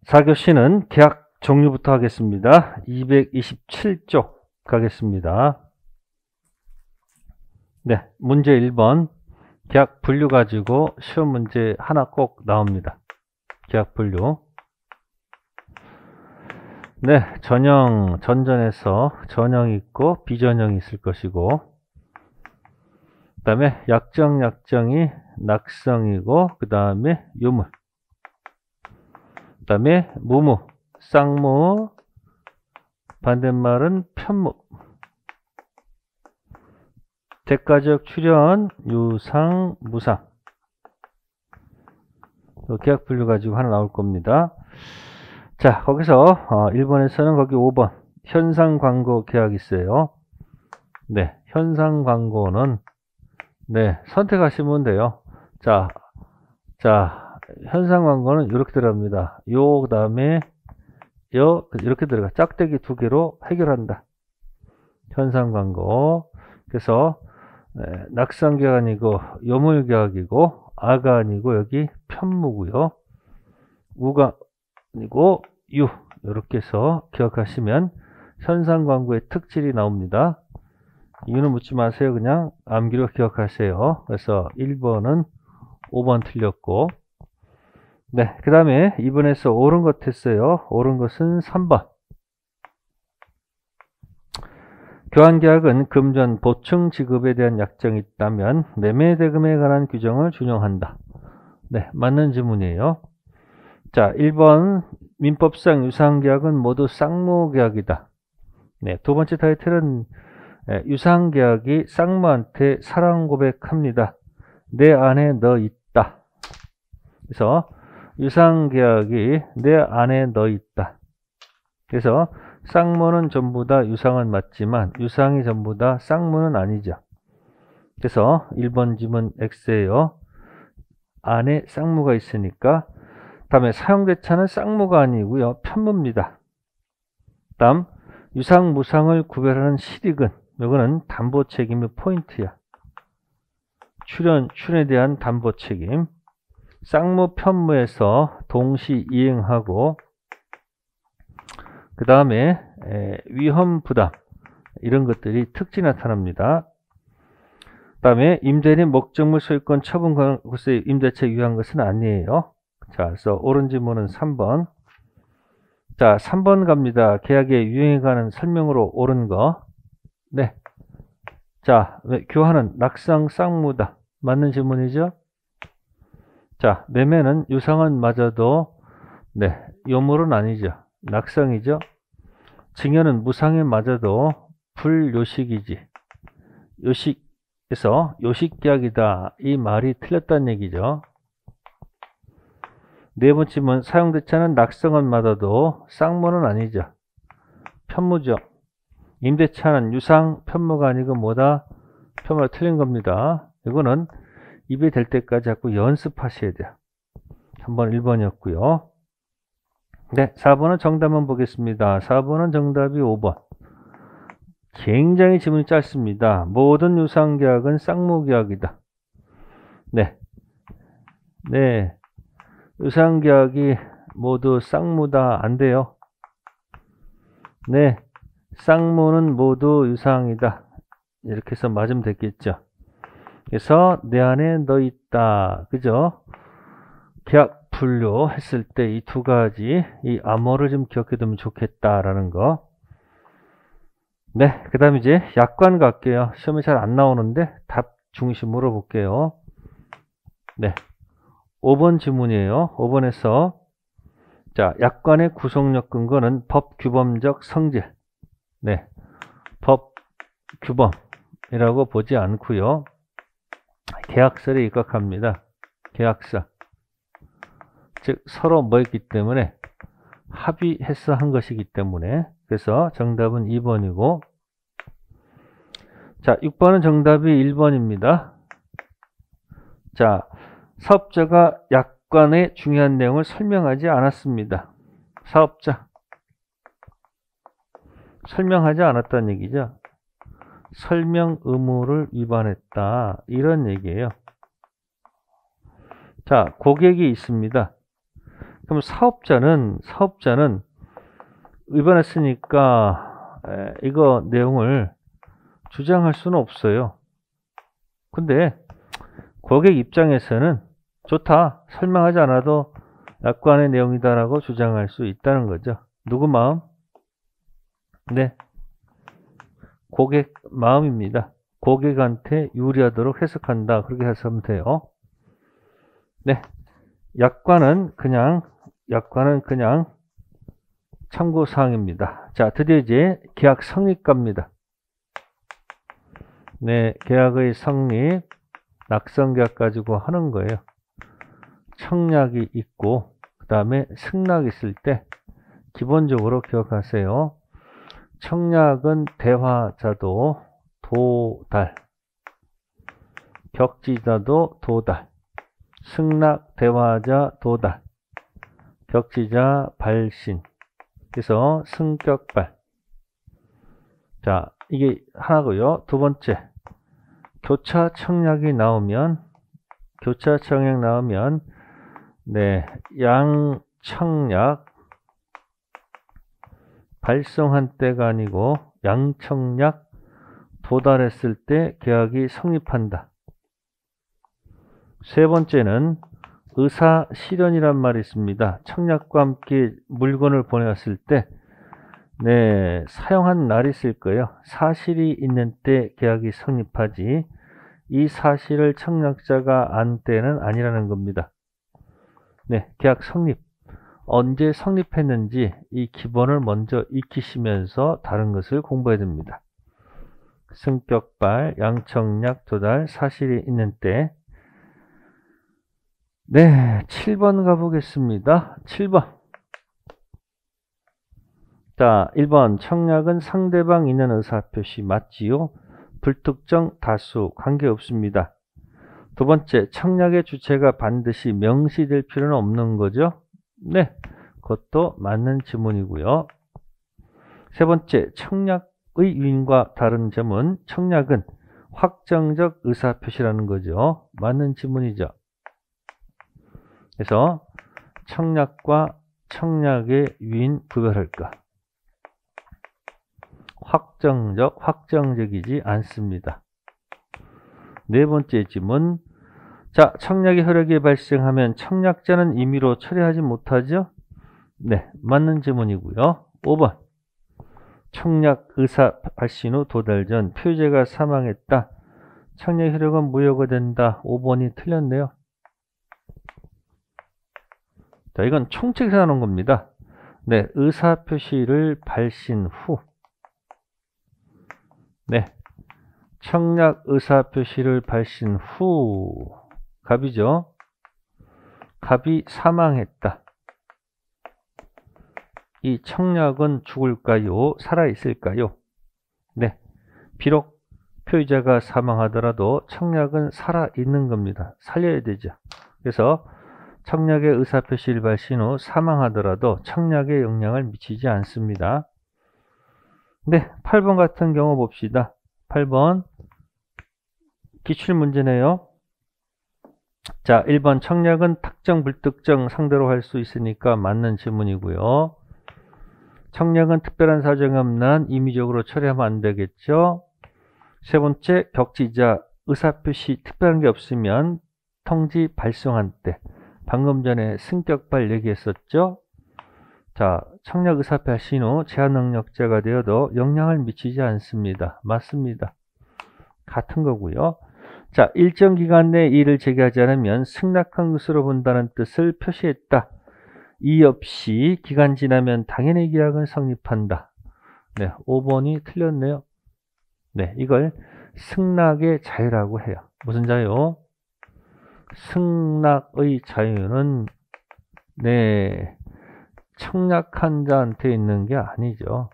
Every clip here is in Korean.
4교시는 계약 종류부터 하겠습니다. 227쪽 가겠습니다. 네, 문제 1번. 계약 분류 가지고 시험 문제 하나 꼭 나옵니다. 계약 분류. 네, 전형, 전전에서 전형이 있고 비전형이 있을 것이고, 그 다음에 약정이 낙성이고, 그 다음에 유물, 그 다음에 무무, 쌍무, 반대말은 편무, 대가적 출연, 유상, 무상. 계약 분류 가지고 하나 나올 겁니다. 자, 거기서 1번에서는 거기 5번 현상 광고 계약 있어요. 네, 현상 광고는 네, 선택하시면 돼요. 자, 현상 광고는 이렇게 들어갑니다. 요 그다음에 요 이렇게 들어가. 짝대기 두 개로 해결한다. 현상 광고. 그래서 네, 낙상 계약 아니고 요물 계약이고, 아가 아니고 여기 편무고요. 우가 아니고 유, 이렇게 해서 기억하시면 현상 광고의 특질이 나옵니다. 이유는 묻지 마세요. 그냥 암기로 기억하세요. 그래서 1번은 5번 틀렸고, 네, 그 다음에 2번에서 옳은 것 했어요. 옳은 것은 3번. 교환계약은 금전 보충 지급에 대한 약정이 있다면 매매대금에 관한 규정을 준용한다. 네, 맞는 지문이에요. 자, 1번 민법상 유상계약은 모두 쌍무계약이다. 네, 두 번째 타이틀은 유상계약이 쌍무한테 사랑 고백합니다. 내 안에 너 있다. 그래서 유상계약이 내 안에 너 있다. 그래서 쌍무는 전부 다 유상은 맞지만 유상이 전부 다 쌍무는 아니죠. 그래서 1번 지문 X예요. 안에 쌍무가 있으니까. 다음에 사용대차는 쌍무가 아니고요, 편무입니다. 다음 유상 무상을 구별하는 실익은, 이거는 담보 책임의 포인트야. 출연에 대한 담보 책임. 쌍무 편무에서 동시 이행하고, 그 다음에 위험 부담, 이런 것들이 특징 나타납니다. 그 다음에 임대인의 목적물 소유권 처분 권고서의 임대차 유효한 것은 아니에요. 자, 그래서 옳은 지문은 3번. 자, 3번 갑니다. 계약의 유형에 관한 설명으로 옳은 거. 네. 자, 교환은 낙상 쌍무다. 맞는 지문이죠? 자, 매매는 유상은 맞아도 네, 요물은 아니죠. 낙상이죠. 증여는 무상에 맞아도 불요식이지. 요식에서 요식계약이다. 이 말이 틀렸다는 얘기죠. 네 번째는 사용대차는 낙성은 맞아도 쌍무는 아니죠. 편무죠. 임대차는 유상 편무가 아니고 뭐다? 편무가 틀린 겁니다. 이거는 입이 될 때까지 자꾸 연습하셔야 돼요. 한번 1번이었고요. 네, 4번은 정답만 보겠습니다. 4번은 정답이 5번. 굉장히 지문이 짧습니다. 모든 유상계약은 쌍무계약이다. 네. 네. 유상계약이 모두 쌍무다. 안 돼요. 네. 쌍무는 모두 유상이다. 이렇게 해서 맞으면 되겠죠. 그래서 내 안에 너 있다. 그죠? 계약 분류했을 때 이 두 가지, 이 암호를 좀 기억해 두면 좋겠다라는 거. 네. 그 다음에 이제 약관 갈게요. 시험에 잘 안 나오는데 답 중심으로 볼게요. 네. 5번 지문이에요. 5번에서 자, 약관의 구속력 근거는 법 규범적 성질. 네. 법 규범이라고 보지 않고요. 계약서에 입각합니다. 계약서. 즉 서로 뭐였기 때문에 합의해서 한 것이기 때문에. 그래서 정답은 2번이고, 자, 6번은 정답이 1번입니다. 자, 사업자가 약관의 중요한 내용을 설명하지 않았습니다. 사업자. 설명하지 않았다는 얘기죠. 설명 의무를 위반했다. 이런 얘기예요. 자, 고객이 있습니다. 그럼 사업자는 위반했으니까 이거 내용을 주장할 수는 없어요. 근데 고객 입장에서는 좋다, 설명하지 않아도 약관의 내용이다라고 주장할 수 있다는 거죠. 누구 마음? 네, 고객 마음입니다. 고객한테 유리하도록 해석한다, 그렇게 해석하면 돼요. 네, 약관은 그냥 참고사항입니다. 자, 드디어 이제 계약 성립갑니다. 네, 계약의 성립, 낙성계약 가지고 하는 거예요. 청약이 있고 그 다음에 승낙이 있을 때 기본적으로 기억하세요. 청약은 대화자도 도달, 격지자도 도달, 승낙 대화자 도달, 격지자 발신, 그래서 승격발. 자, 이게 하나고요. 두 번째, 교차 청약이 나오면 네, 양청약 발송한 때가 아니고 양청약 도달했을 때 계약이 성립한다. 세 번째는 의사 실현이란 말이 있습니다. 청약과 함께 물건을 보내왔을 때 네, 사용한 날이 있을 거예요. 사실이 있는 때 계약이 성립하지, 이 사실을 청약자가 안 때는 아니라는 겁니다. 네, 계약 성립. 언제 성립했는지 이 기본을 먼저 익히시면서 다른 것을 공부해야 됩니다. 승격발, 양청약 도달, 사실이 있는 때. 네, 7번 가보겠습니다. 7번. 자, 1번. 청약은 상대방 있는 의사표시 맞지요? 불특정 다수 관계없습니다. 두 번째, 청약의 주체가 반드시 명시될 필요는 없는 거죠? 네, 그것도 맞는 지문이고요. 세 번째, 청약의 유인과 다른 점은 청약은 확정적 의사표시라는 거죠. 맞는 지문이죠. 그래서 청약과 청약의 유인 구별할까? 확정적이지 않습니다. 네 번째 지문. 자, 청약의 효력이 발생하면 청약자는 임의로 철회하지 못하죠? 네, 맞는 지문이고요. 5번. 청약 의사 발신 후 도달 전 표제가 사망했다. 청약 효력은 무효가 된다. 5번이 틀렸네요. 자, 이건 총책에서 나온 겁니다. 네, 의사 표시를 발신 후. 네, 청약 의사 표시를 발신 후. 갑이죠. 갑이 사망했다. 이 청약은 죽을까요? 살아있을까요? 네, 비록 표의자가 사망하더라도 청약은 살아있는 겁니다. 살려야 되죠. 그래서 청약의 의사표시를 발신 후 사망하더라도 청약에 영향을 미치지 않습니다. 네, 8번 같은 경우 봅시다. 8번 기출문제네요. 자, 1번 청약은 특정 불특정 상대로 할 수 있으니까 맞는 질문이고요. 청약은 특별한 사정이 없는 한 임의적으로 처리하면 안 되겠죠. 세 번째, 격지자 의사표시 특별한 게 없으면 통지 발송한 때, 방금 전에 승격발 얘기했었죠. 자, 청약 의사 발신 후 제한 능력자가 되어도 영향을 미치지 않습니다. 맞습니다. 같은 거고요. 자, 일정 기간 내에 이의를 제기하지 않으면 승낙한 것으로 본다는 뜻을 표시했다. 이의 없이 기간 지나면 당연히 계약은 성립한다. 네, 5번이 틀렸네요. 네, 이걸 승낙의 자유라고 해요. 무슨 자유? 승낙의 자유는 네, 청약한 자한테 있는 게 아니죠.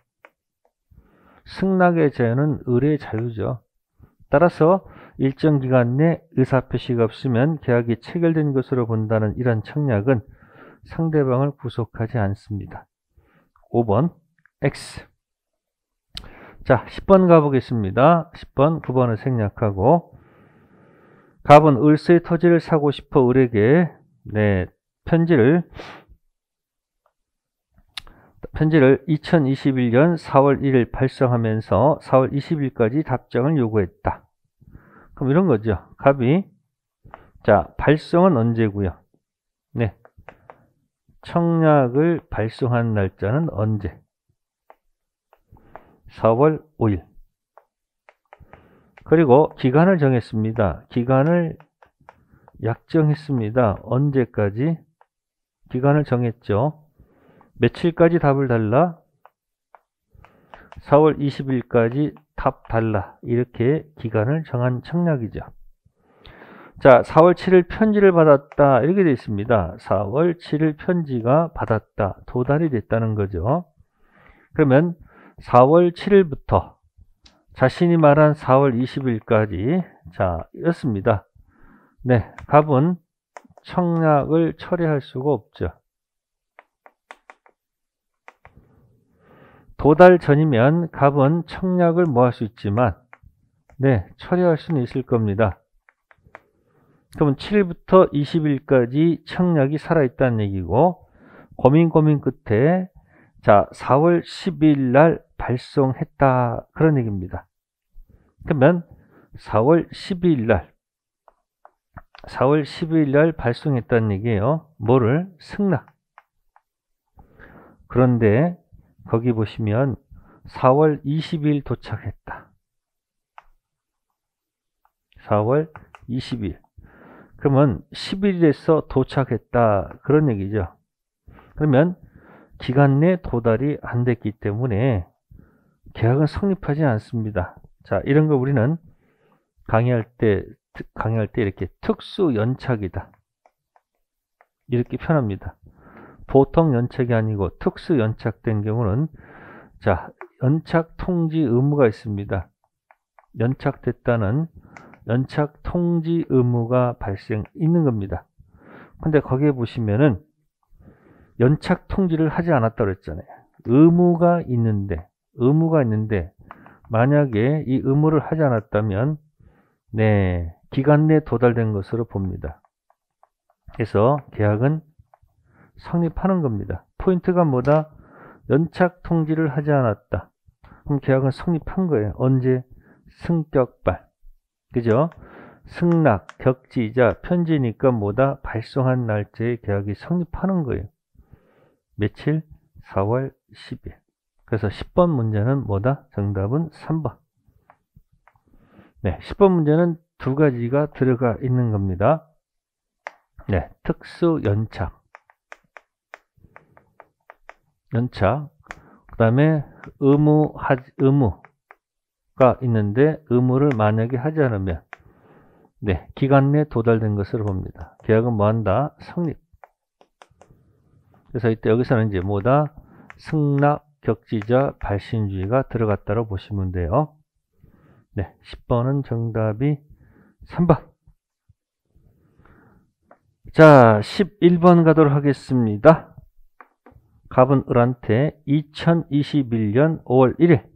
승낙의 자유는 의뢰의 자유죠. 따라서 일정 기간 내 의사표시가 없으면 계약이 체결된 것으로 본다는 이런 청약은 상대방을 구속하지 않습니다. 5번 X. 자, 10번 가보겠습니다. 10번, 9번을 생략하고, 갑은 을서의 토지를 사고 싶어 을에게 네, 편지를 편지를 2021년 4월 1일 발송하면서 4월 20일까지 답장을 요구했다. 그럼 이런 거죠. 갑이 자, 발송은 언제고요? 네. 청약을 발송한 날짜는 언제? 4월 5일. 그리고 기간을 정했습니다. 기간을 약정했습니다. 언제까지? 기간을 정했죠. 며칠까지 답을 달라? 4월 20일까지 답 달라. 이렇게 기간을 정한 청약이죠. 자, 4월 7일 편지를 받았다. 이렇게 되어 있습니다. 4월 7일 편지가 받았다. 도달이 됐다는 거죠. 그러면 4월 7일부터 자신이 말한 4월 20일까지 자, 이렇습니다. 네, 갑은 청약을 철회할 수가 없죠. 도달 전이면 갑은 청약을 뭐 할 수 있지만 네, 철회할 수는 있을 겁니다. 그러면 7일부터 20일까지 청약이 살아있다는 얘기고 고민 끝에 자 4월 12일 날 발송했다 그런 얘기입니다. 그러면 4월 12일 날 발송했다는 얘기예요. 뭐를? 승낙. 그런데 거기 보시면 4월 20일 도착했다. 4월 20일. 그러면 10일에서 도착했다. 그런 얘기죠. 그러면 기간 내 도달이 안 됐기 때문에 계약은 성립하지 않습니다. 자, 이런 거 우리는 강의할 때 이렇게 특수 연착이다. 이렇게 표현합니다. 보통 연착이 아니고 특수 연착된 경우는 자, 연착 통지 의무가 있습니다. 연착됐다는 연착 통지 의무가 발생 있는 겁니다. 근데 거기에 보시면은 연착 통지를 하지 않았다고 그랬잖아요. 의무가 있는데 만약에 이 의무를 하지 않았다면 네, 기간 내 도달된 것으로 봅니다. 그래서 계약은 성립하는 겁니다. 포인트가 뭐다? 연착 통지를 하지 않았다. 그럼 계약은 성립한 거예요. 언제? 승격발. 그죠? 승낙, 격지이자 편지니까 뭐다? 발송한 날짜에 계약이 성립하는 거예요. 며칠? 4월 10일. 그래서 10번 문제는 뭐다? 정답은 3번. 네, 10번 문제는 두 가지가 들어가 있는 겁니다. 네, 특수 연착. 그 다음에 의무가 있는데 의무를 만약에 하지 않으면 네, 기간 내 도달된 것으로 봅니다. 계약은 뭐한다? 성립. 그래서 이때 여기서는 이제 뭐다? 승낙, 격지자, 발신주의가 들어갔다고 보시면 돼요. 네, 10번은 정답이 3번. 자, 11번 가도록 하겠습니다. 갑은 을한테 2021년 5월 1일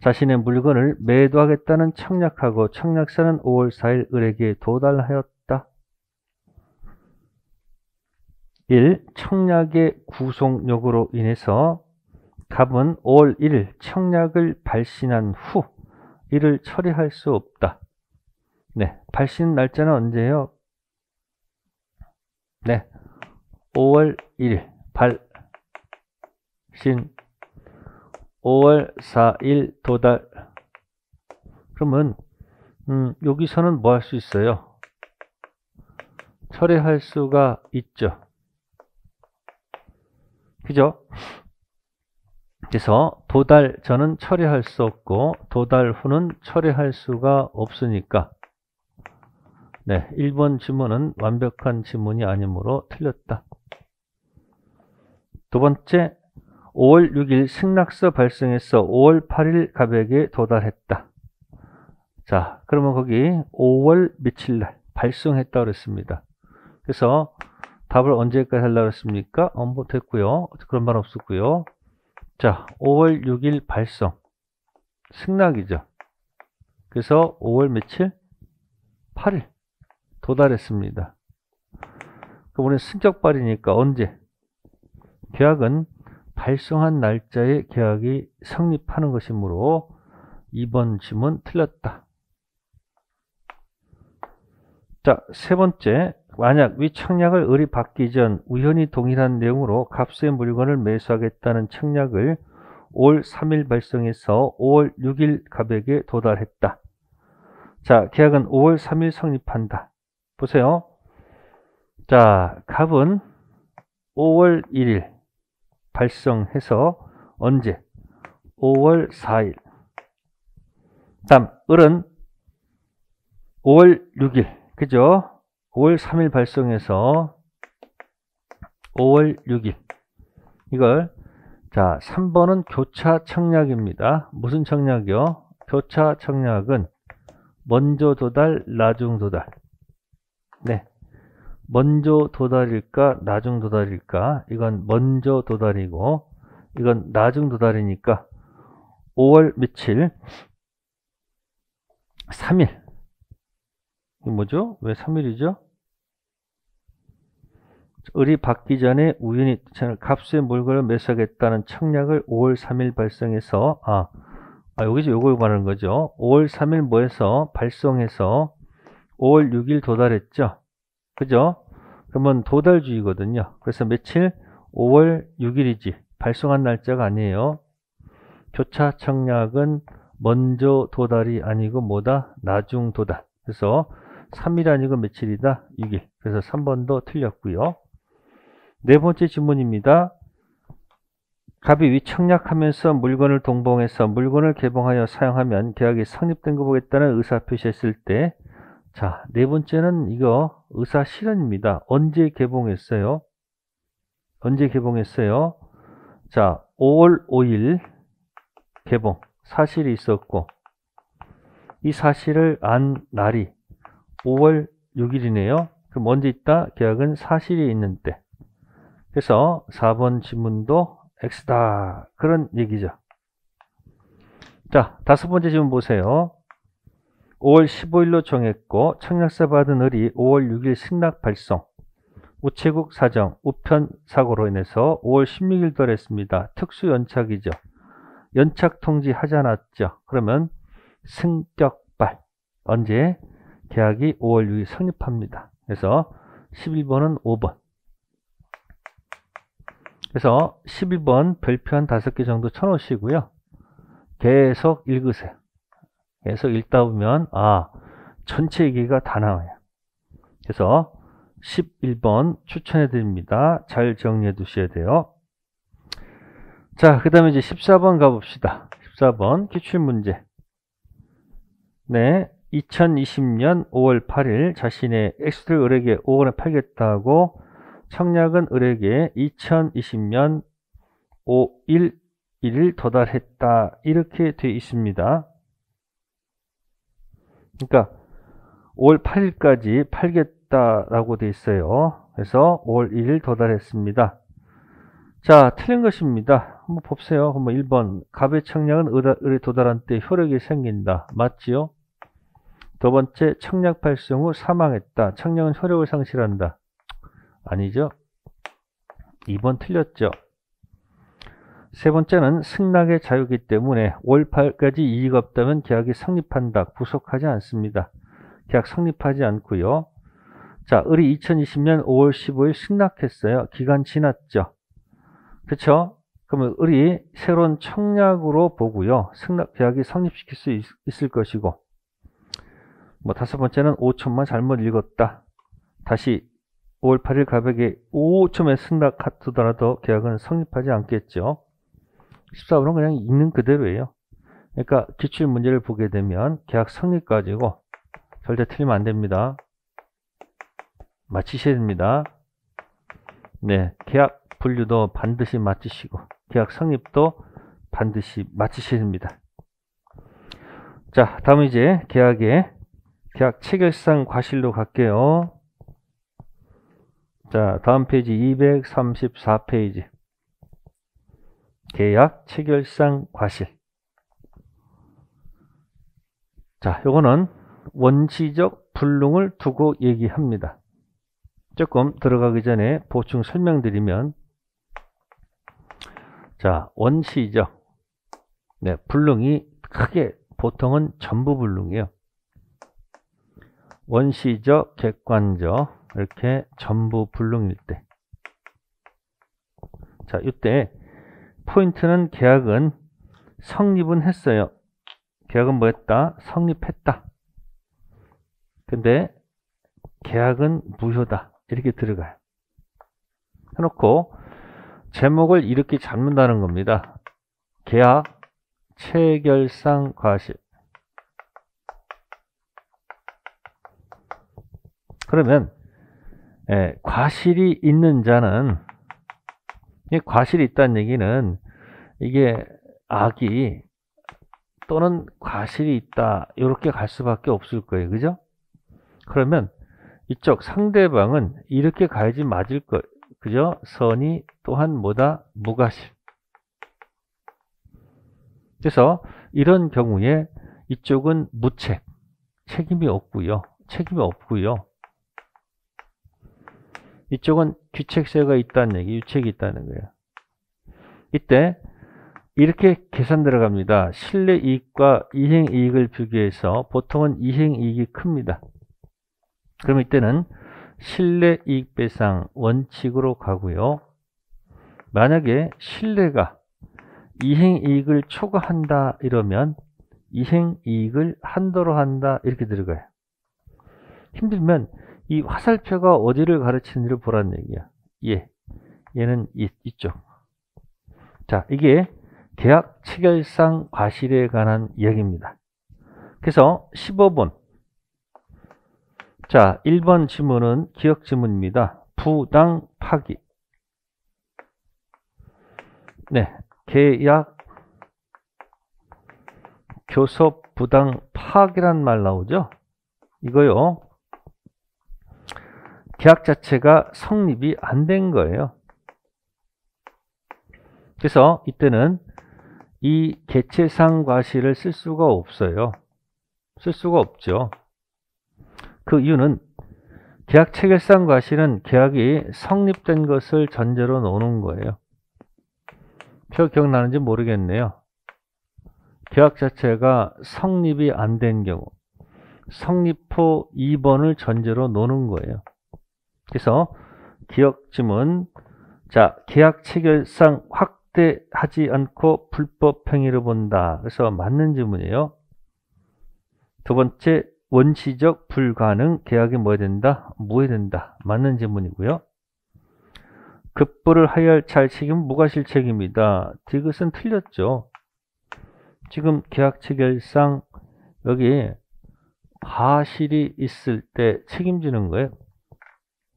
자신의 물건을 매도하겠다는 청약하고 청약서는 5월 4일 을에게 도달하였다. 1. 청약의 구속력으로 인해서 갑은 5월 1일 청약을 발신한 후 이를 처리할 수 없다. 네, 발신 날짜는 언제예요? 네, 5월 1일 발신 5월 4일 도달. 그러면 여기서는 뭐 할 수 있어요? 철회할 수가 있죠. 그죠? 그래서 도달 전은 철회할 수 없고 도달 후는 철회할 수가 없으니까 네, 1번 지문은 완벽한 지문이 아니므로 틀렸다. 두 번째, 5월 6일 승낙서 발송해서 5월 8일 갑에게 도달했다. 자, 그러면 거기 5월 며칠 날 발송했다고 그랬습니다. 그래서 답을 언제까지 하려고 했습니까? 못했고요. 그런 말 없었고요. 자, 5월 6일 발송. 승낙이죠. 그래서 5월 며칠? 8일 도달했습니다. 그럼 우리는 승격발이니까 언제? 계약은 발송한 날짜에 계약이 성립하는 것이므로 2번 지문 틀렸다. 자, 세 번째, 만약 위 청약을 을이 받기 전 우연히 동일한 내용으로 값의 물건을 매수하겠다는 청약을 5월 3일 발송해서 5월 6일 갑액에 도달했다. 자, 계약은 5월 3일 성립한다. 보세요. 자, 갑은 5월 1일 발송해서 언제? 5월 4일. 다음, 을은 5월 6일. 그죠? 5월 3일 발송해서 5월 6일. 이걸, 자, 3번은 교차 청약입니다. 무슨 청약이요? 교차 청약은 먼저 도달, 나중 도달. 네. 먼저 도달일까, 나중 도달일까? 이건 먼저 도달이고, 이건 나중 도달이니까 5월 며칠? 3일. 이게 뭐죠? 왜 3일이죠? 을이 받기 전에 우연히 값의 물건을 매수하겠다는 청약을 5월 3일 발송해서, 여기서 요걸 말하는 거죠. 5월 3일 뭐해서 발송해서 5월 6일 도달했죠. 그죠? 그러면 도달주의거든요. 그래서 며칠? 5월 6일이지. 발송한 날짜가 아니에요. 교차 청약은 먼저 도달이 아니고 뭐다? 나중 도달. 그래서 3일 아니고 며칠이다? 6일. 그래서 3번도 틀렸고요. 네 번째 질문입니다. 갑이 위 청약하면서 물건을 동봉해서 물건을 개봉하여 사용하면 계약이 성립된 거 보겠다는 의사표시했을 때, 자, 네 번째는 이거 의사실현입니다. 언제 개봉했어요? 언제 개봉했어요? 자, 5월 5일 개봉. 사실이 있었고, 이 사실을 안 날이 5월 6일이네요. 그럼 언제 있다? 계약은 사실이 있는 때. 그래서 4번 지문도 X다. 그런 얘기죠. 자, 다섯 번째 질문 보세요. 5월 15일로 정했고 청약서 받은 을이 5월 6일 승낙 발송. 우체국 사정, 우편 사고로 인해서 5월 16일 도달했습니다. 특수 연착이죠. 연착 통지 하지 않았죠. 그러면 승격발. 언제? 계약이 5월 6일 성립합니다. 그래서 11번은 5번. 그래서 12번 별표 한 5개 정도 쳐놓으시고요. 계속 읽으세요. 계속 읽다 보면 전체 얘기가 다 나와요. 그래서 11번 추천해 드립니다. 잘 정리해 두셔야 돼요. 자, 그 다음에 이제 14번 가봅시다. 14번 기출문제. 네, 2020년 5월 8일 자신의 X를 을에게 5원에 팔겠다고 청약은 을에게 2020년 5일 1일 도달했다. 이렇게 되어 있습니다. 그러니까 5월 8일까지 팔겠다라고 되어 있어요. 그래서 5월 1일 도달했습니다. 자, 틀린 것입니다. 한번 봅세요. 한번 1번. 갑의 청약은 을에 도달한 때 효력이 생긴다. 맞지요? 두 번째, 청약 발송 후 사망했다. 청약은 효력을 상실한다. 아니죠? 2번 틀렸죠. 세 번째는 승낙의 자유이기 때문에 5월 8일까지 이의가 없다면 계약이 성립한다. 구속하지 않습니다. 계약 성립하지 않고요. 자, 을이 2020년 5월 15일 승낙했어요. 기간 지났죠. 그렇죠? 그러면 을이 새로운 청약으로 보고요. 승낙 계약이 성립시킬 수 있을 것이고, 다섯 번째는 5초만 잘못 읽었다. 다시 5월 8일 갑에게 5초에 승낙하더라도 계약은 성립하지 않겠죠. 14번은 그냥 읽는 그대로예요. 그러니까 기출 문제를 보게 되면 계약 성립 가지고 절대 틀리면 안 됩니다. 맞히셔야 됩니다. 네, 계약 분류도 반드시 맞히시고 계약 성립도 반드시 맞히셔야 됩니다. 자, 다음 이제 계약 체결상 과실로 갈게요. 자, 다음 페이지 234페이지. 계약 체결상 과실. 자, 요거는 원시적 불능을 두고 얘기합니다. 조금 들어가기 전에 보충 설명드리면, 자, 원시적. 네, 불능이 크게 보통은 전부 불능이에요. 원시적, 객관적 이렇게 전부 불능일 때. 자, 이때 포인트는 계약은 성립은 했어요. 계약은 뭐 했다? 성립했다. 근데 계약은 무효다. 이렇게 들어가요. 해놓고 제목을 이렇게 잡는다는 겁니다. 계약 체결상 과실. 그러면 과실이 있는 자는, 과실이 있다는 얘기는 이게 악이 또는 과실이 있다 이렇게 갈 수밖에 없을 거예요. 그죠? 그러면 이쪽 상대방은 이렇게 가야지 맞을 거예요. 그죠? 선이 또한 뭐다? 무과실. 그래서 이런 경우에 이쪽은 무책, 책임이 없고요. 이쪽은 귀책세가 있다는 얘기, 유책이 있다는 거예요. 이때 이렇게 계산 들어갑니다. 실내이익과 이행이익을 비교해서 보통은 이행이익이 큽니다. 그럼 이때는 실내이익 배상 원칙으로 가고요. 만약에 실내가 이행이익을 초과한다 이러면 이행이익을 한도로 한다 이렇게 들어가요. 힘들면 이 화살표가 어디를 가르치는지를 보라는 얘기야. 얘는 이쪽. 자, 이게 계약 체결상 과실에 관한 이야기입니다. 그래서 15번. 자, 1번 지문은 기억 지문입니다. 부당 파기. 네, 계약 교섭 부당 파기란 말 나오죠? 이거요. 계약 자체가 성립이 안 된 거예요. 그래서 이때는 이 개체상 과실을 쓸 수가 없어요. 쓸 수가 없죠. 그 이유는 계약 체결상 과실은 계약이 성립된 것을 전제로 놓는 거예요. 표 기억나는지 모르겠네요. 계약 자체가 성립이 안 된 경우 성립호 2번을 전제로 놓는 거예요. 그래서 기억지문, 자, 계약 체결상 확대하지 않고 불법 행위를 본다. 그래서 맞는 지문이에요. 두 번째, 원시적 불가능, 계약이 뭐 해야 된다? 무효된다. 맞는 지문이고요. 급부를 하여야 할 책임은 무과실 책임이다. 디귿은 틀렸죠. 지금 계약 체결상 여기 과실이 있을 때 책임지는 거예요.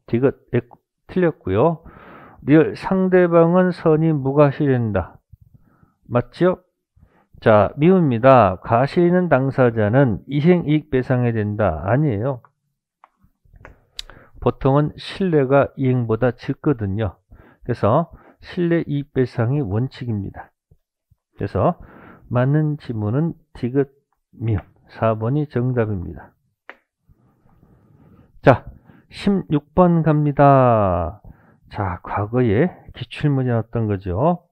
디귿 틀렸고요. 리얼 상대방은 선이 무과실된다. 맞죠? 자, 미웁니다. 과실 있는 당사자는 이행이익 배상해야 된다. 아니에요. 보통은 실내가 이행보다 적거든요. 그래서 실내 이익 배상이 원칙입니다. 그래서 맞는 지문은 디귿 미음 4번이 정답입니다. 자, 16번 갑니다. 자, 과거에 기출문이 나왔던 거죠.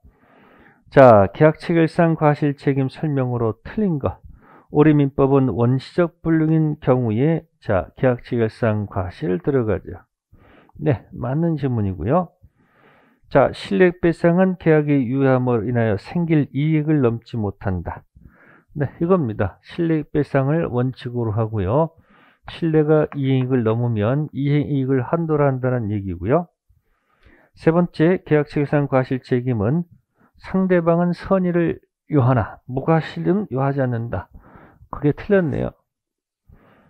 자, 계약 체결상 과실 책임 설명으로 틀린 것. 오리민법은 원시적 불능인 경우에 자, 계약 체결상 과실 들어가죠. 네, 맞는 질문이고요. 자, 실내 배상은 계약의 유효함으로 인하여 생길 이익을 넘지 못한다. 네, 이겁니다. 실내 배상을 원칙으로 하고요. 실내가 이익을 넘으면 이익을 한도로 한다는 얘기고요. 세 번째, 계약 체결상 과실 책임은 상대방은 선의를 요하나 무과실은 요하지 않는다. 그게 틀렸네요.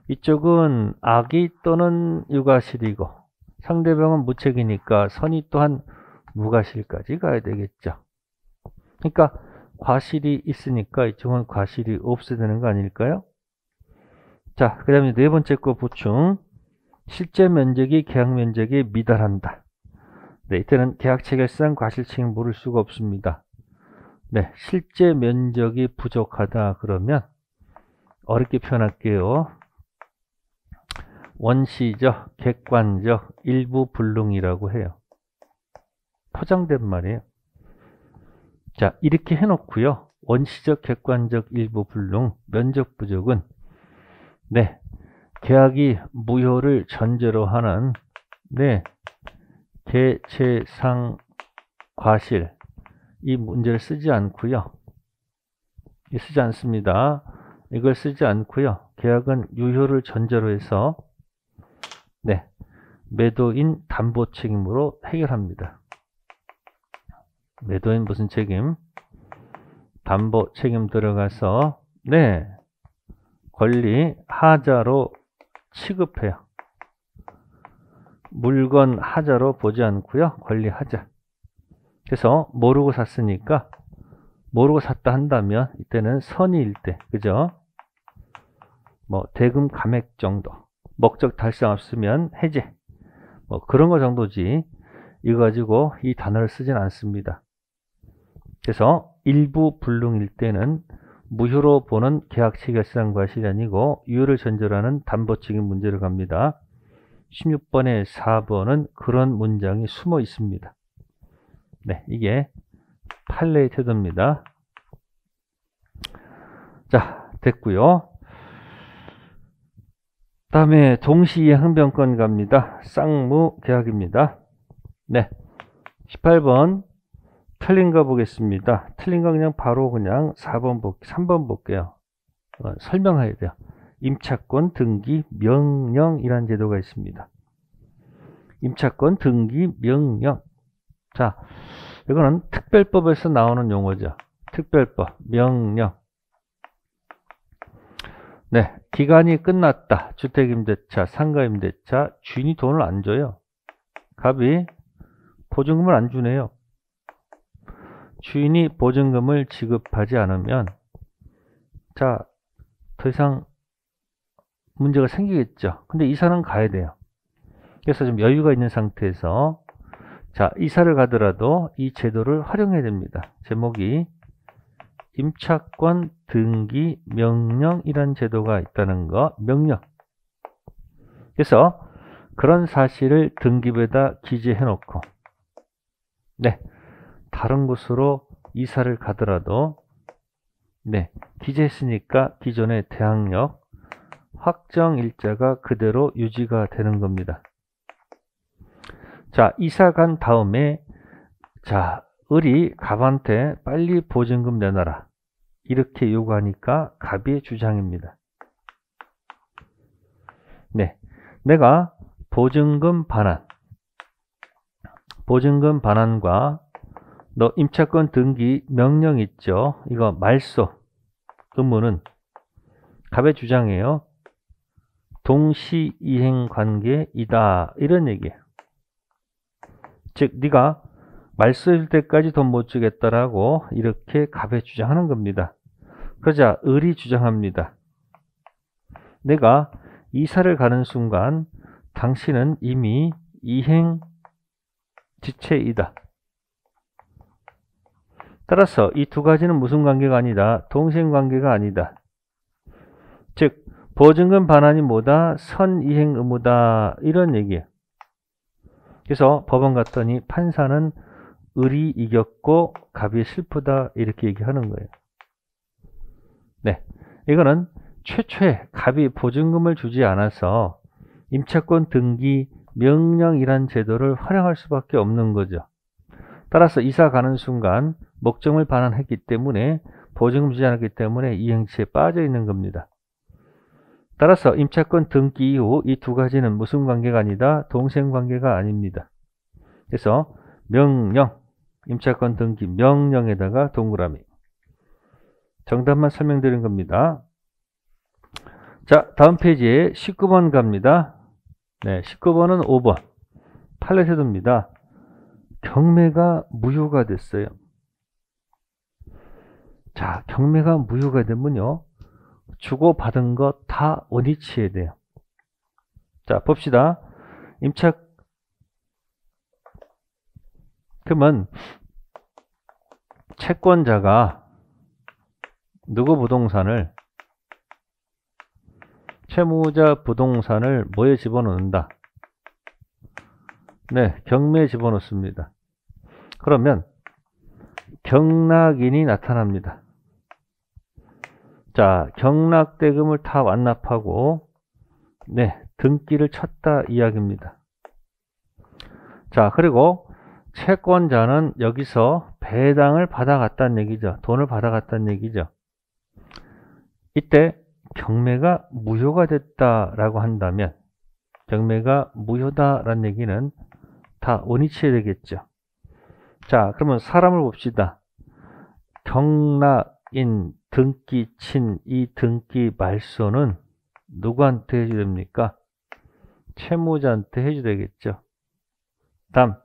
이쪽은 악의 또는 유과실이고 상대방은 무책이니까 선의 또한 무과실까지 가야 되겠죠. 그러니까 과실이 있으니까 이쪽은 과실이 없어야 되는 거 아닐까요? 자, 그 다음에 네 번째 거 보충. 실제 면적이 계약 면적에 미달한다. 네, 이때는 계약 체결상 과실 책임 물을 수가 없습니다. 네, 실제 면적이 부족하다 그러면 어렵게 표현할게요. 원시적, 객관적, 일부 불능이라고 해요. 포장된 말이에요. 자, 이렇게 해놓고요. 원시적, 객관적, 일부 불능, 면적 부족은 네, 계약이 무효를 전제로 하는 네, 개체상 과실 이 문제를 쓰지 않고요. 쓰지 않습니다. 이걸 쓰지 않고요. 계약은 유효를 전제로 해서 네, 매도인 담보 책임으로 해결합니다. 매도인 무슨 책임? 담보 책임 들어가서 네, 권리 하자로 취급해요. 물건 하자로 보지 않고요. 권리 하자. 그래서 모르고 샀으니까 모르고 샀다 한다면 이때는 선의일 때, 그죠? 뭐 대금 감액 정도, 목적 달성 없으면 해제, 뭐 그런 거 정도지 이거 가지고 이 단어를 쓰진 않습니다. 그래서 일부 불능일 때는 무효로 보는 계약 체결상 과실이 아니고 유효를 전제로 하는 담보 책임 문제를 갑니다. 16번에 4번은 그런 문장이 숨어 있습니다. 네, 이게 판례의 태도입니다. 자, 됐고요. 다음에 동시이행 흥변권 갑니다. 쌍무 계약입니다. 네, 18번 틀린 거 보겠습니다. 틀린 거 그냥 바로 그냥 3번 볼게요. 설명해야 돼요. 임차권 등기 명령이라는 제도가 있습니다. 임차권 등기 명령. 자, 이거는 특별법에서 나오는 용어죠. 특별법, 명령. 네, 기간이 끝났다. 주택임대차, 상가임대차, 주인이 돈을 안 줘요. 갑이 보증금을 안 주네요. 주인이 보증금을 지급하지 않으면 자, 더 이상 문제가 생기겠죠. 근데 이사는 가야 돼요. 그래서 좀 여유가 있는 상태에서 자, 이사를 가더라도 이 제도를 활용해야 됩니다. 제목이 임차권 등기 명령이라는 제도가 있다는 거, 명령. 그래서 그런 사실을 등기부에다 기재해 놓고 네, 다른 곳으로 이사를 가더라도 네, 기재했으니까 기존의 대항력 확정 일자가 그대로 유지가 되는 겁니다. 자, 이사 간 다음에 자, 을이 갑한테 빨리 보증금 내놔라 이렇게 요구하니까 갑의 주장입니다. 네, 내가 보증금 반환과 너 임차권 등기 명령 있죠? 이거 말소 의무는 갑의 주장이에요. 동시 이행 관계이다 이런 얘기예요. 즉 네가 말소일 때까지 돈 못 주겠다라고 이렇게 갑에 주장하는 겁니다. 그러자 을이 주장합니다. 내가 이사를 가는 순간 당신은 이미 이행 지체이다. 따라서 이 두 가지는 무슨 관계가 아니다. 동생 관계가 아니다. 즉 보증금 반환이 뭐다? 선이행 의무다. 이런 얘기예요. 그래서 법원 갔더니 판사는 을이 이겼고 갑이 슬프다 이렇게 얘기하는 거예요. 네, 이거는 최초에 갑이 보증금을 주지 않아서 임차권 등기 명령이란 제도를 활용할 수밖에 없는 거죠. 따라서 이사 가는 순간 목적을 반환했기 때문에 보증금 주지 않았기 때문에 이행시에 빠져 있는 겁니다. 따라서 임차권 등기 이후 이 두 가지는 무슨 관계가 아니다? 동생 관계가 아닙니다. 그래서 명령, 임차권 등기 명령에다가 동그라미. 정답만 설명드린 겁니다. 자, 다음 페이지에 19번 갑니다. 네, 19번은 5번. 판례 태도입니다. 경매가 무효가 됐어요. 자, 경매가 무효가 되면요. 주고받은 거 다 원위치해야 돼요. 자, 봅시다. 그러면 채권자가 누구 부동산을 채무자 부동산을 뭐에 집어넣는다? 네, 경매에 집어넣습니다. 그러면 경락인이 나타납니다. 자, 경락대금을 다 완납하고 등기를 쳤다 이야기입니다. 자, 그리고 채권자는 여기서 배당을 받아갔다는 얘기죠. 돈을 받아갔다는 얘기죠. 이때 경매가 무효가 됐다라고 한다면, 경매가 무효다라는 얘기는 다 원위치해야 되겠죠. 자, 그러면 사람을 봅시다. 경락인, 등기친, 이 등기 말소는 누구한테 해줘야 됩니까? 채무자한테 해줘야 되겠죠. 다음,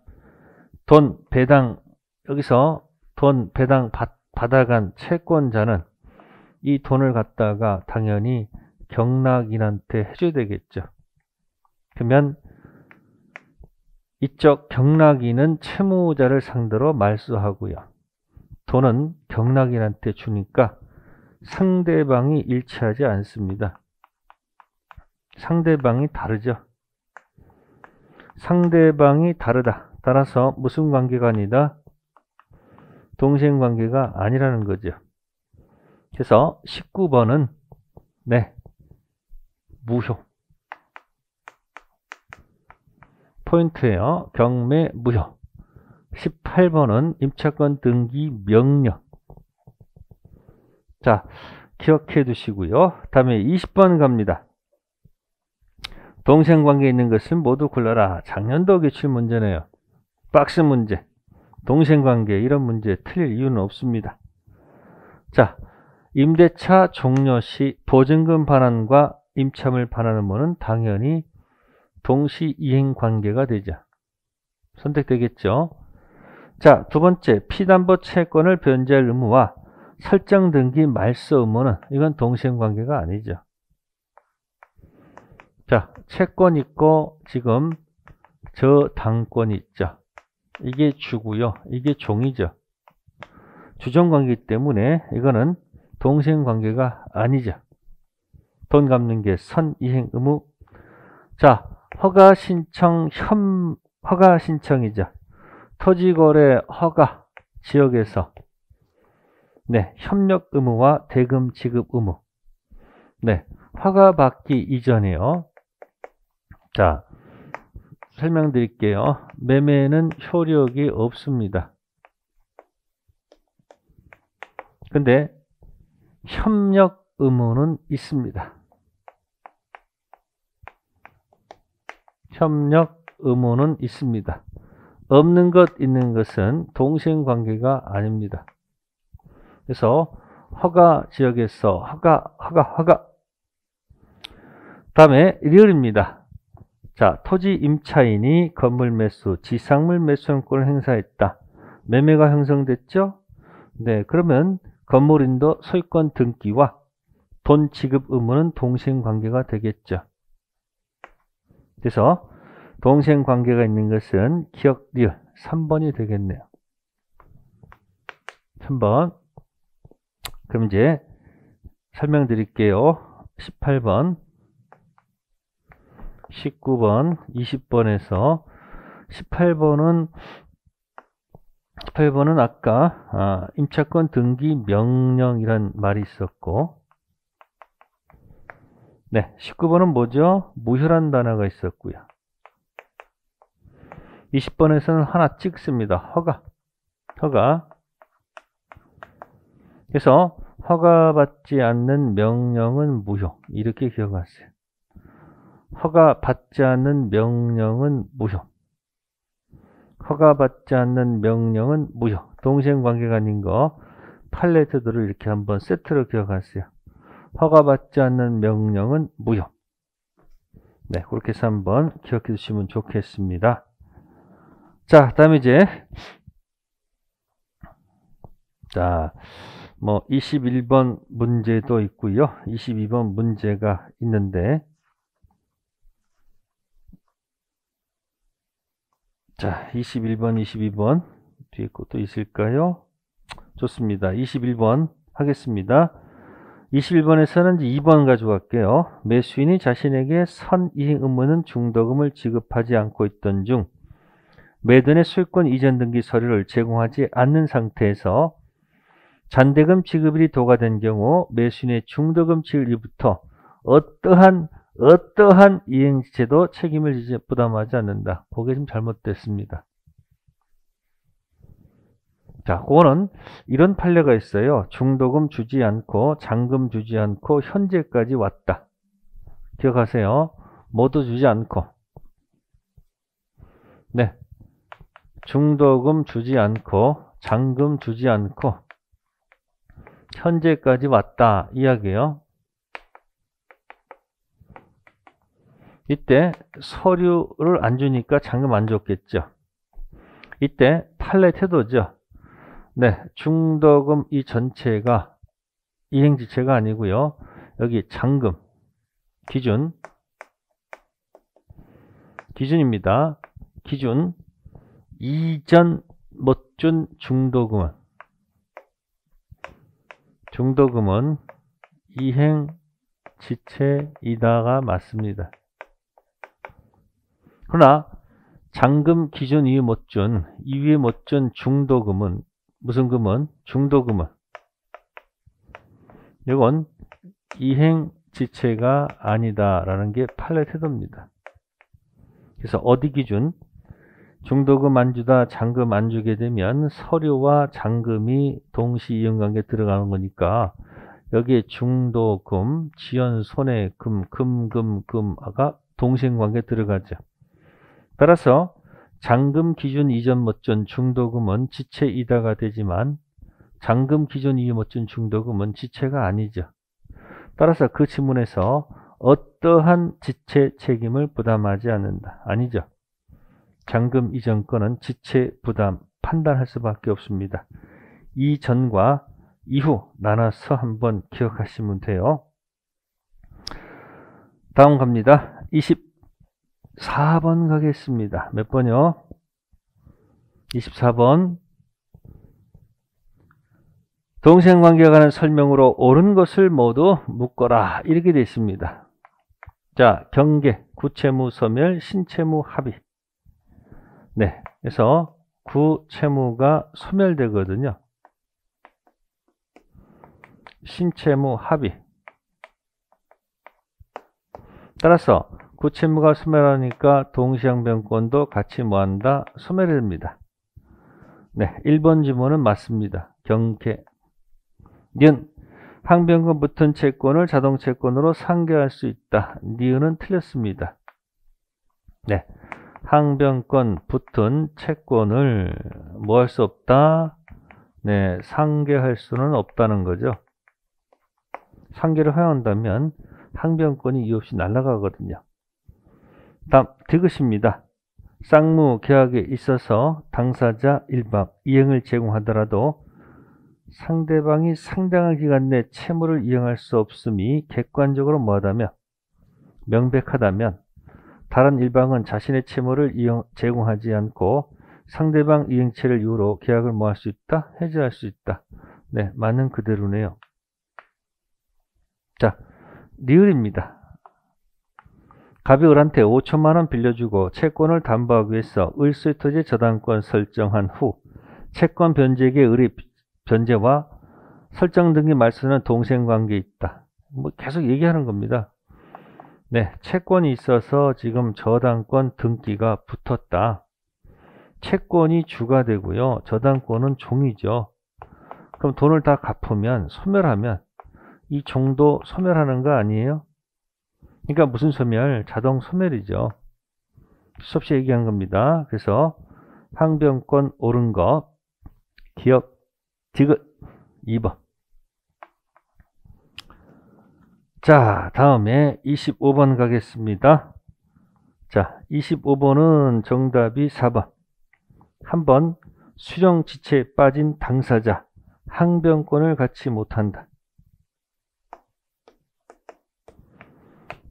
돈 배당, 여기서 돈 배당 받아간 채권자는 이 돈을 갖다가 당연히 경락인한테 해줘야 되겠죠. 그러면 이쪽 경락인은 채무자를 상대로 말소하고요. 돈은 경락인한테 주니까 상대방이 일치하지 않습니다. 상대방이 다르죠. 상대방이 다르다. 따라서 무슨 관계가 아니다? 동생관계가 아니라는 거죠. 그래서 19번은 무효. 포인트예요. 경매 무효. 18번은 임차권 등기 명령. 자, 기억해 두시고요. 다음에 20번 갑니다. 동생관계에 있는 것을 모두 골라라. 작년도 기출 문제네요. 박스 문제. 동생관계 이런 문제 틀릴 이유는 없습니다. 자, 임대차 종료 시 보증금 반환과 임차물 반환 의무는 당연히 동시이행관계가 되죠. 선택되겠죠. 자, 두 번째, 피담보 채권을 변제할 의무와 설정 등기 말소 의무는 이건 동시행관계가 아니죠. 자, 채권 있고 지금 저당권이 있죠. 이게 주고요. 이게 종이죠. 주종관계이기 때문에 이거는 동시행관계가 아니죠. 돈 갚는 게 선이행 의무. 자, 허가 신청이죠. 토지거래 허가 지역에서 협력 의무와 대금 지급 의무. 허가 받기 이전에요. 자, 설명드릴게요. 매매는 효력이 없습니다. 근데 협력 의무는 있습니다. 협력 의무는 있습니다. 없는 것, 있는 것은 동시행관계가 아닙니다. 그래서 허가 지역에서 허가. 다음에 리을입니다. 자, 토지 임차인이 건물 매수, 지상물 매수권을 행사했다. 매매가 형성됐죠? 그러면 건물인도 소유권 등기와 돈 지급 의무는 동시행관계가 되겠죠. 그래서 동시행관계가 있는 것은 기억 리을 3번이 되겠네요. 3번. 그럼 이제 설명드릴게요. 18번, 19번, 20번에서 18번은 아까 임차권 등기 명령이란 말이 있었고 19번은 뭐죠? 무효란 단어가 있었고요. 20번에서는 하나 찍습니다. 허가. 그래서 허가받지 않는 명령은 무효. 이렇게 기억하세요. 허가받지 않는 명령은 무효. 허가받지 않는 명령은 무효. 동시행관계가 아닌 거 팔레트들을 이렇게 한번 세트로 기억하세요. 허가받지 않는 명령은 무효. 그렇게 해서 한번 기억해 주시면 좋겠습니다. 자, 다음에 이제 21번 문제도 있고요. 22번 문제가 있는데 자, 21번, 22번 뒤에 것도 있을까요? 좋습니다. 21번 하겠습니다. 21번에서는 2번 가져갈게요. 매수인이 자신에게 선이행 의무는 중도금을 지급하지 않고 있던 중 매도인의 소유권 이전 등기 서류를 제공하지 않는 상태에서 잔대금 지급일이 도가 된 경우 매수인의 중도금 지급일부터 어떠한 이행지체도 책임을 부담하지 않는다. 그게 좀 잘못됐습니다. 자, 그거는 이런 판례가 있어요. 중도금 주지 않고 잔금 주지 않고 현재까지 왔다. 기억하세요. 모두 주지 않고. 네. 중도금 주지 않고 잔금 주지 않고 현재까지 왔다 이야기예요. 이때 서류를 안 주니까 잔금 안 줬겠죠. 이때 판례 태도죠. 네, 중도금 이 전체가 이행지체가 아니고요. 여기 잔금 기준입니다. 기준 이전 못 준 중도금은 이행지체이다가 맞습니다. 그러나 잔금 기준 이후 못 준, 이후에 못 준 중도금은 무슨 금은? 중도금은 이건 이행지체가 아니다라는 게 판례 태도입니다. 그래서 어디 기준? 중도금 안 주다 잔금 안 주게 되면 서류와 잔금이 동시 이용관계에 들어가는 거니까 여기에 중도금, 지연, 손해금, 금아가 동시행관계에 들어가죠. 따라서 잔금 기준 이전 못 준 중도금은 지체이다가 되지만 잔금 기준 이후 못 준 중도금은 지체가 아니죠. 따라서 그 지문에서 어떠한 지체 책임을 부담하지 않는다. 아니죠. 잔금 이전 건은 지체 부담 판단할 수밖에 없습니다. 이전과 이후 나눠서 한번 기억하시면 돼요. 다음 갑니다. 24번 가겠습니다. 몇 번이요? 24번. 동생관계에 관한 설명으로 옳은 것을 모두 묶어라. 이렇게 되어 있습니다. 자, 경계, 구채무 소멸, 신채무 합의. 네, 그래서 구채무가 소멸되거든요. 신채무 합의. 따라서 구채무가 소멸하니까 동시항변권도 같이 뭐한다? 소멸이 됩니다. 네, 1번 지문은 맞습니다. 경계. 니은 항변권 붙은 채권을 자동채권으로 상계할 수 있다. 니은은 틀렸습니다. 네, 항변권 붙은 채권을 뭐 할 수 없다? 네, 상계할 수는 없다는 거죠. 상계를 허용한다면 항변권이 이유 없이 날아가거든요. 다음 디귿입니다. 쌍무 계약에 있어서 당사자 1박 이행을 제공하더라도 상대방이 상당한 기간 내 채무를 이행할 수 없음이 객관적으로 뭐하다며 명백하다면 다른 일방은 자신의 채무를 제공하지 않고 상대방 이행체를 이유로 계약을 뭐 할 수 있다? 해지할 수 있다. 네, 맞는 그대로네요. 자, 리을입니다. 갑이 을한테 5천만원 빌려주고 채권을 담보하기 위해서 을수의 토지의 저당권 설정한 후 채권 변제기의 을의 변제와 설정 등기 말소는 동생관계에 있다. 뭐 계속 얘기하는 겁니다. 네, 채권이 있어서 지금 저당권 등기가 붙었다. 채권이 주가 되고요. 저당권은 종이죠. 그럼 돈을 다 갚으면 소멸하면 이 종도 소멸하는 거 아니에요? 그러니까 무슨 소멸? 자동 소멸이죠. 수없이 얘기한 겁니다. 그래서 항변권 옳은 거 기억 디귿 2번. 자, 다음에 25번 가겠습니다. 자, 25번은 정답이 4번. 한번 수령지체에 빠진 당사자 항변권을 갖지 못한다.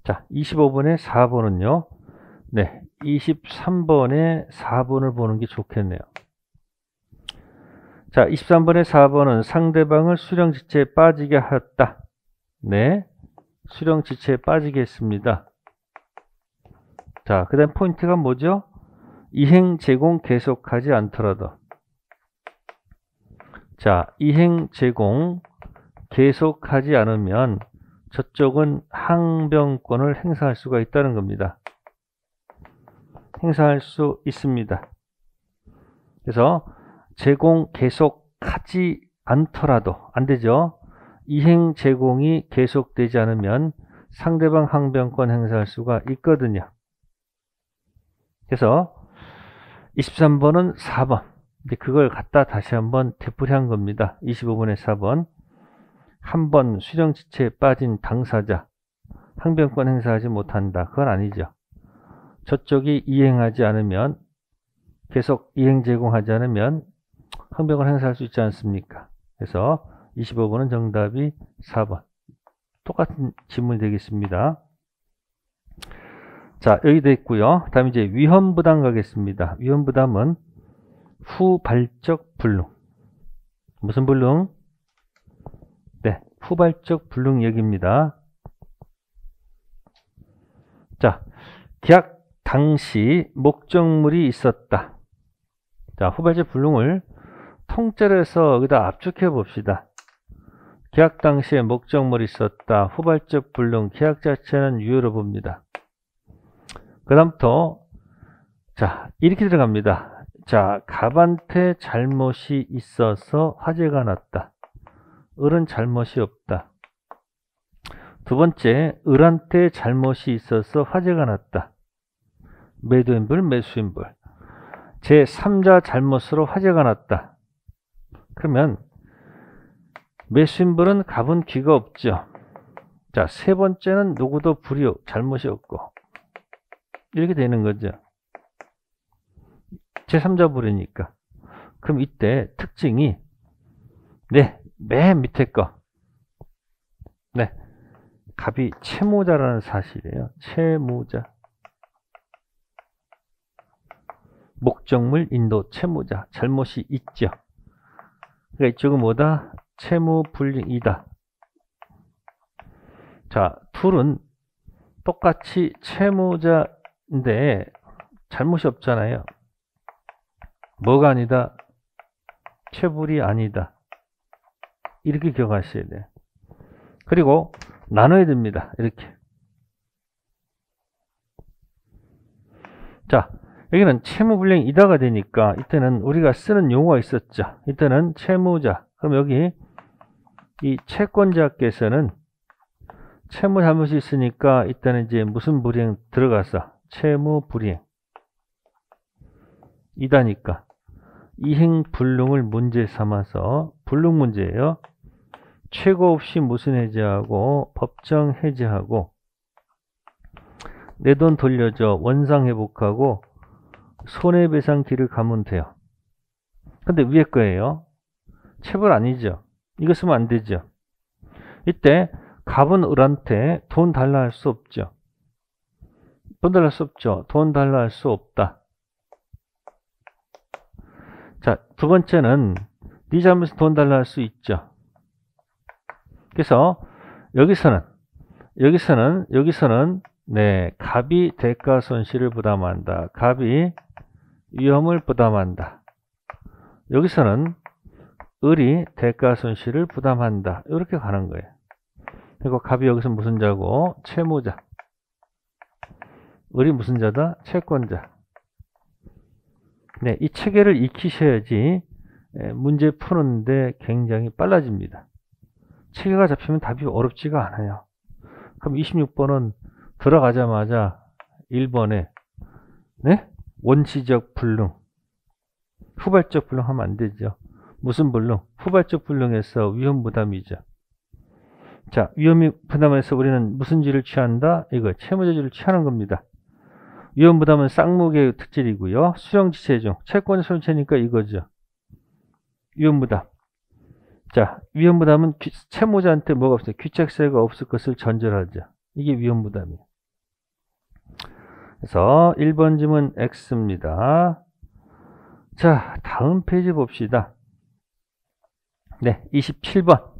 자, 25번의 4번은요. 네, 23번의 4번을 보는 게 좋겠네요. 자, 23번의 4번은 상대방을 수령지체에 빠지게 하였다. 네, 수령지체에 빠지게 했습니다. 자, 그 다음 포인트가 뭐죠? 이행 제공 계속하지 않더라도. 자, 이행 제공 계속하지 않으면 저쪽은 항변권을 행사할 수가 있다는 겁니다. 행사할 수 있습니다. 그래서 제공 계속하지 않더라도 안 되죠. 이행 제공이 계속되지 않으면 상대방 항변권 행사할 수가 있거든요. 그래서 23번은 4번. 근데 그걸 갖다 다시 한번 되풀이한 겁니다. 25번에 4번. 한 번 수령지체에 빠진 당사자 항변권 행사하지 못한다. 그건 아니죠. 저쪽이 이행하지 않으면, 계속 이행 제공하지 않으면 항변권 행사할 수 있지 않습니까? 그래서 25번은 정답이 4번. 똑같은 질문이 되겠습니다. 자, 여기 됐고요. 다음 이제 위헌부담 가겠습니다. 위헌부담은 후발적 불능. 무슨 불능? 네, 후발적 불능 얘기입니다. 자, 계약 당시 목적물이 있었다. 자, 후발적 불능을 통째로 해서 여기다 압축해 봅시다. 계약 당시에 목적물이 있었다. 후발적 불능. 계약 자체는 유효로 봅니다. 그 다음부터 자, 이렇게 들어갑니다. 자, 갑한테 잘못이 있어서 화재가 났다. 을은 잘못이 없다. 두 번째, 을한테 잘못이 있어서 화재가 났다. 매도인불, 매수인불. 제3자 잘못으로 화재가 났다. 그러면 매수인불은 갑은 귀가 없죠. 자, 세 번째는 누구도 불이 잘못이 없고 이렇게 되는 거죠. 제3자 불이니까. 그럼 이때 특징이 네, 맨 밑에 거. 네, 갑이 채무자라는 사실이에요. 채무자. 목적물 인도 채무자. 잘못이 있죠. 그러니까 이쪽은 뭐다? 채무불이익이다. 자, 둘은 똑같이 채무자인데 잘못이 없잖아요. 뭐가 아니다? 채불이 아니다. 이렇게 기억하셔야 돼요. 그리고 나눠야 됩니다. 이렇게. 자, 여기는 채무불이익이다가 되니까 이때는 우리가 쓰는 용어가 있었죠. 이때는 채무자. 그럼 여기 이 채권자께서는 채무 잘못이 있으니까 이때는 이제 무슨 불이행 들어가서 채무불이행 이다니까 이행 불능을 문제 삼아서 불능 문제예요. 최고 없이 무슨 해제하고 법정 해제하고 내 돈 돌려줘 원상 회복하고 손해배상 길을 가면 돼요. 근데 위에 거예요. 채불 아니죠. 이거 쓰면 안 되죠. 이때 갑은 을한테 돈 달라 할 수 없죠. 돈 달라 할 수 없죠. 돈 달라 할 수 없다. 자, 두 번째는 네 잘못해서 돈 달라 할 수 있죠. 그래서 여기서는 네, 갑이 대가 손실을 부담한다. 갑이 위험을 부담한다. 여기서는 을이 대가 손실을 부담한다. 이렇게 가는 거예요. 그리고 갑이 여기서 무슨 자고? 채무자. 을이 무슨 자다? 채권자. 네, 이 체계를 익히셔야지 문제 푸는데 굉장히 빨라집니다. 체계가 잡히면 답이 어렵지가 않아요. 그럼 26번은 들어가자마자 1번에 네? 원시적 불능. 후발적 불능 하면 안 되죠. 무슨 불능? 후발적 불능에서 위험 부담이죠. 자, 위험 부담에서 우리는 무슨 지를 취한다? 이거 채무자질을 취하는 겁니다. 위험 부담은 쌍무의 특질이고요. 수령지체 중 채권의 손체니까 이거죠. 위험 부담. 자, 위험 부담은 채무자한테 뭐가 없어요? 귀책세가 없을 것을 전제하죠. 이게 위험 부담이에요. 그래서 1번 질문 X입니다. 자, 다음 페이지 봅시다. 네, 27번.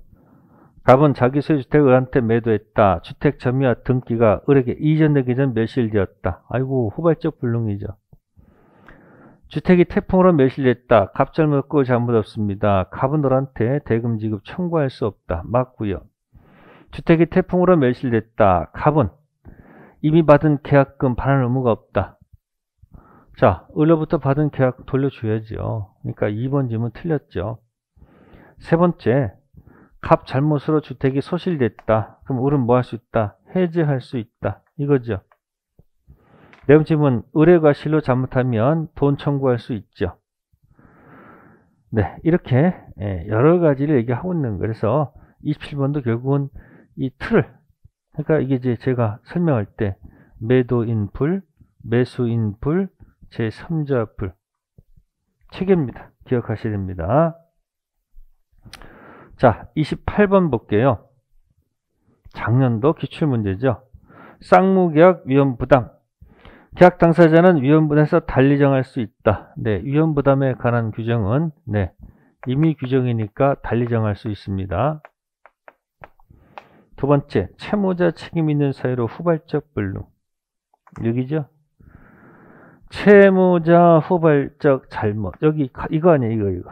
갑은 자기 소유 주택을 을한테 매도했다. 주택 점유와 등기가 을에게 이전되기 전 며칠 되었다. 아이고, 후발적 불능이죠. 주택이 태풍으로 멸실됐다. 갑 잘못 고 잘못 없습니다. 갑은 너한테 대금 지급 청구할 수 없다. 맞고요. 주택이 태풍으로 멸실됐다. 갑은 이미 받은 계약금 반환 의무가 없다. 자, 을로부터 받은 계약 돌려줘야죠. 그러니까 2번 질문 틀렸죠. 세 번째, 갑 잘못으로 주택이 소실됐다. 그럼 을은 뭐 할 수 있다? 해지할 수 있다. 이거죠. 네 번째 질문, 을의 과실로 잘못하면 돈 청구할 수 있죠. 네, 이렇게 여러 가지를 얘기하고 있는 거예요. 그래서 27번도 결국은 이 틀을, 그러니까 이게 이제 제가 설명할 때 매도인 불, 매수인 불, 제3자 불 체계입니다. 기억하셔야 됩니다. 자, 28번 볼게요. 작년도 기출문제죠. 쌍무계약 위험부담. 계약 당사자는 위험부담에서 달리 정할 수 있다. 네, 위험부담에 관한 규정은 이미 규정이니까 달리 정할 수 있습니다. 두 번째, 채무자 책임 있는 사유로 후발적 불능. 여기죠? 채무자 후발적 잘못. 여기 이거 아니에요, 이거.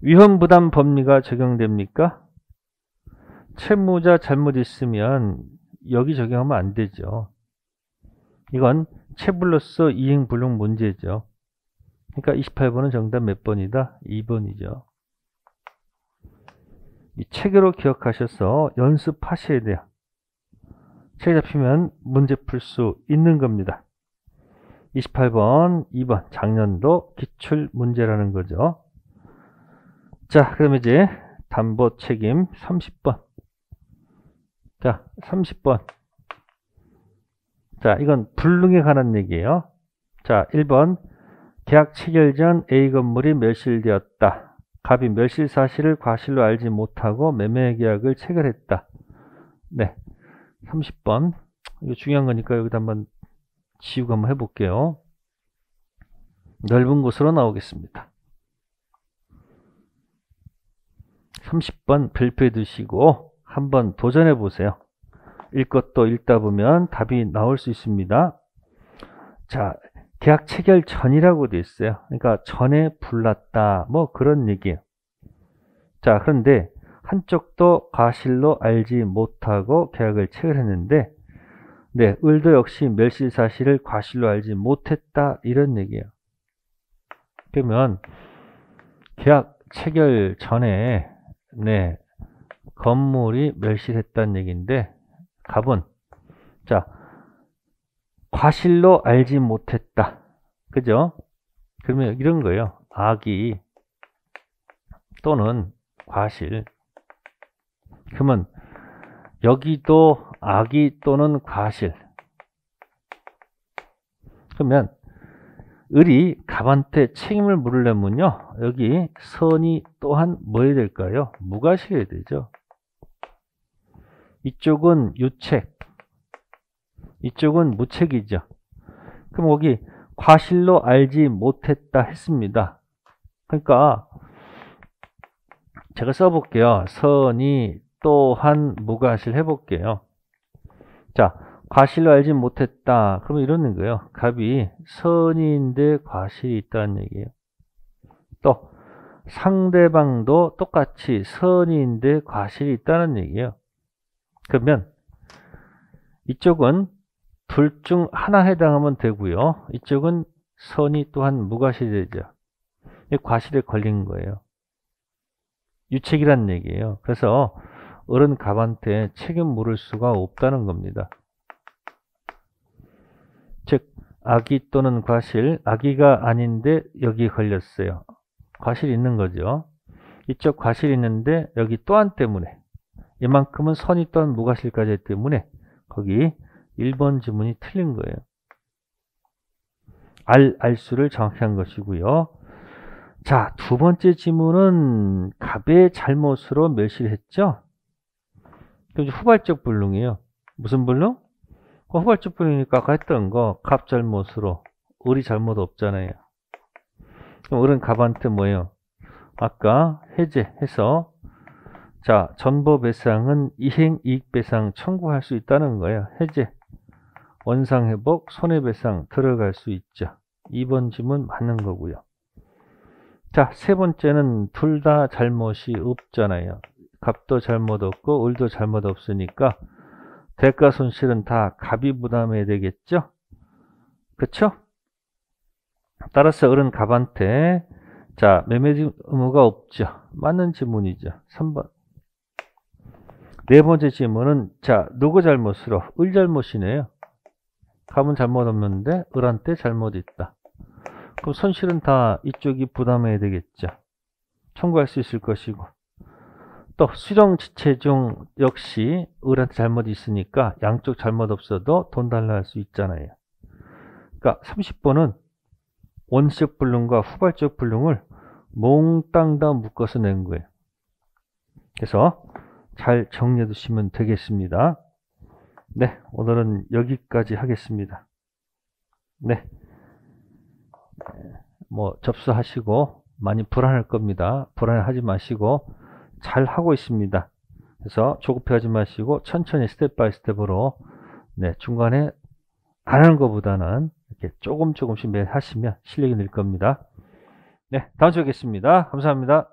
위험부담 법리가 적용됩니까? 채무자 잘못 있으면 여기 적용하면 안 되죠. 이건 채불로서 이행불능 문제죠. 그러니까 28번은 정답 몇 번이다? 2번이죠. 이 체계로 기억하셔서 연습하셔야 돼요. 책 잡히면 문제 풀 수 있는 겁니다. 28번, 2번 작년도 기출 문제라는 거죠. 자, 그럼 이제 담보 책임 30번. 자, 30번. 자, 이건 불능에 관한 얘기예요. 자, 1번 계약 체결 전 A 건물이 멸실되었다. 갑이 멸실 사실을 과실로 알지 못하고 매매 계약을 체결했다. 네, 30번. 이거 중요한 거니까 여기다 한번 지우고 한번 해볼게요. 넓은 곳으로 나오겠습니다. 30번 별표해 두시고 한번 도전해 보세요. 읽것도 읽다 보면 답이 나올 수 있습니다. 자, 계약 체결 전이라고 되어 있어요. 그러니까 전에 불났다, 뭐 그런 얘기예요. 자, 그런데 한쪽도 과실로 알지 못하고 계약을 체결했는데, 네, 을도 역시 멸실 사실을 과실로 알지 못했다, 이런 얘기예요. 그러면 계약 체결 전에 건물이 멸실했다는 얘기인데, 갑은 자, 과실로 알지 못했다. 그죠? 그러면 이런 거예요. 악의 또는 과실. 그러면 여기도 악의 또는 과실. 그러면 을이 갑한테 책임을 물으려면요, 여기 선이 또한 뭐 해야 될까요? 무과실해야 되죠. 이쪽은 유책, 이쪽은 무책이죠. 그럼 여기 과실로 알지 못했다 했습니다. 그러니까 제가 써볼게요. 선이 또한 무과실 해볼게요. 자, 과실로 알지 못했다. 그러면 이러는 거예요. 갑이 선인데 과실이 있다는 얘기예요. 또 상대방도 똑같이 선인데 과실이 있다는 얘기예요. 그러면 이쪽은 둘 중 하나 해당하면 되고요. 이쪽은 선이 또한 무과실이 되죠. 과실에 걸린 거예요. 유책이라는 얘기예요. 그래서 을은 갑한테 책임 물을 수가 없다는 겁니다. 즉 악의 또는 과실, 악의가 아닌데 여기 걸렸어요. 과실이 있는 거죠. 이쪽 과실이 있는데 여기 또한 때문에, 이만큼은 선이 또한 무과실까지 했기 때문에 거기 1번 지문이 틀린 거예요. 알수를 정확히 한 것이고요. 자, 두 번째 지문은 갑의 잘못으로 멸실했죠. 그럼 후발적 불능이에요. 무슨 불능? 후발적 불능이니까 아까 했던 거 갑 잘못으로, 을이 잘못 없잖아요. 그럼 을은 갑한테 뭐예요? 아까 해제해서 자, 전보배상은 이행이익배상 청구할 수 있다는 거예요. 해제, 원상회복, 손해배상 들어갈 수 있죠. 2번 지문 맞는 거고요. 자, 세 번째는 둘 다 잘못이 없잖아요. 갑도 잘못 없고 을도 잘못 없으니까 대가 손실은 다 갑이 부담해야 되겠죠? 그쵸? 따라서 을은 갑한테 자, 매매 의무가 없죠. 맞는 지문이죠. 3번. 네 번째 질문은 자, 누구 잘못으로? 을 잘못이네요. 갑은 잘못 없는데 을한테 잘못 있다. 그럼 손실은 다 이쪽이 부담해야 되겠죠. 청구할 수 있을 것이고. 또 수령지체 중 역시 을한테 잘못 있으니까 양쪽 잘못 없어도 돈 달라 할 수 있잖아요. 그러니까 30번은 원시적 불능과 후발적 불능을 몽땅 다 묶어서 낸 거예요. 그래서 잘 정리해 두시면 되겠습니다. 네, 오늘은 여기까지 하겠습니다. 네, 뭐 접수하시고 많이 불안할 겁니다. 불안하지 마시고 잘 하고 있습니다. 그래서 조급해하지 마시고 천천히 스텝 바이 스텝으로 네, 중간에 안 하는 것보다는 이렇게 조금씩 매일 하시면 실력이 늘 겁니다. 네, 다음 주에 뵙겠습니다. 감사합니다.